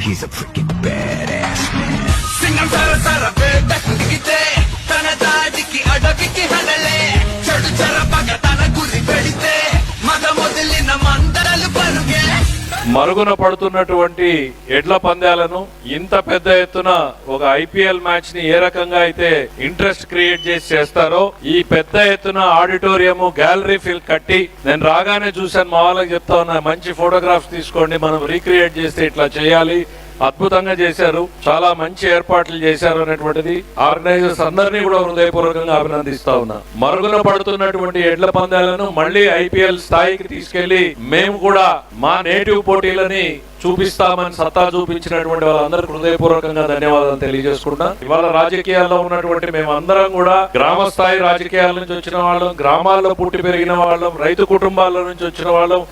He's a freaking badass man. Singam సర సర వేటకు దిగితే తన దాడికి అడవికి హడలే చెడు చెరపగ తన గురి పెడితే మగ మొదలిన మందరలు పరుగే. మరుగున పడుతున్నటువంటి ఎడ్ల పందాలను ఇంత పెద్ద ఎత్తున ఒక ఐపీఎల్ మ్యాచ్ ని ఏ రకంగా అయితే ఇంట్రెస్ట్ క్రియేట్ చేసి చేస్తారో ఈ పెద్ద ఎత్తున ఆడిటోరియం గ్యాలరీ ఫీల్ కట్టి నేను రాగానే చూశాను. మా వాళ్ళకి చెప్తా ఉన్నా, మంచి ఫోటోగ్రాఫ్స్ తీసుకోండి, మనం రీక్రియేట్ చేస్తే ఇట్లా చేయాలి, అద్భుతంగా చేశారు, చాలా మంచి ఏర్పాట్లు చేశారు అనేటువంటిది ఆర్గనైజర్స్ అందరినీ కూడా హృదయపూర్వకంగా అభినందిస్తా ఉన్నా. మరుగున పడుతున్నటువంటి ఎడ్ల పందాలను మళ్ళీ ఐపీఎల్ స్థాయికి తీసుకెళ్లి మేము కూడా మా నేటివ్ పోటీలని చూపిస్తామని సత్తా చూపించినటువంటి వాళ్ళందరికీ హృదయపూర్వకంగా ధన్యవాదాలు తెలియజేసుకుంటా. ఇవాళ రాజకీయాల్లో ఉన్నటువంటి మేము అందరం కూడా గ్రామ స్థాయి రాజకీయాల నుంచి వచ్చిన వాళ్ళం, గ్రామాల్లో పుట్టి పెరిగిన వాళ్ళం, రైతు కుటుంబాల నుంచి వచ్చిన వాళ్ళం,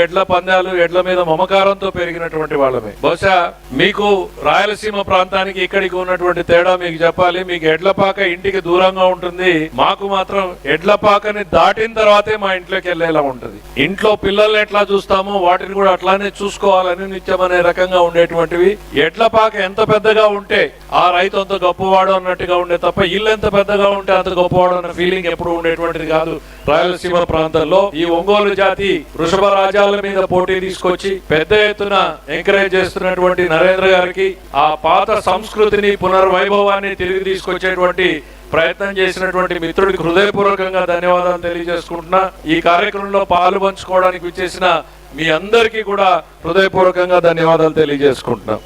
ఎడ్ల పందాలు, ఎడ్ల మీద మమకారంతో పెరిగినటువంటి వాళ్ళమే. బహుశా మీకు రాయలసీమ ప్రాంతానికి ఇక్కడికి ఉన్నటువంటి తేడా మీకు చెప్పాలి. మీకు ఎడ్లపాక ఇంటికి దూరంగా ఉంటుంది, మాకు మాత్రం ఎడ్లపాకని దాటిన తర్వాతే మా ఇంట్లోకి వెళ్లేలా ఉంటుంది. ఇంట్లో పిల్లల్ని ఎట్లా చూస్తామో వాటిని కూడా అట్లానే చూసుకోవాలని నిత్యం అనే రకంగా ఉండేటువంటివి. ఎడ్లపాక ఎంత పెద్దగా ఉంటే ఆ రైతు అంత గొప్పవాడు అన్నట్టుగా ఉండే తప్ప ఇల్లు ఎంత పెద్దగా ఉంటే అంత గొప్పవాడు అన్న ఫీలింగ్ ఎప్పుడు ఉండేటువంటిది కాదు రాయలసీమ ప్రాంతంలో. ఈ ఒంగోలు జాతి వృషభ రాజ్యాల మీద పోటీ తీసుకొచ్చి పెద్ద ఎత్తున ఎంకరేజ్ చేస్తున్నటువంటి నరేంద్ర గారికి, ఆ పాత సంస్కృతిని పునర్వైభవాన్ని తిరిగి తీసుకొచ్చేటువంటి ప్రయత్నం చేసినటువంటి మిత్రుడికి హృదయపూర్వకంగా ధన్యవాదాలు తెలియజేసుకుంటున్నా. ఈ కార్యక్రమంలో పాలు పంచుకోవడానికి విచ్చేసిన మీ అందరికీ కూడా హృదయపూర్వకంగా ధన్యవాదాలు తెలియజేసుకుంటున్నా.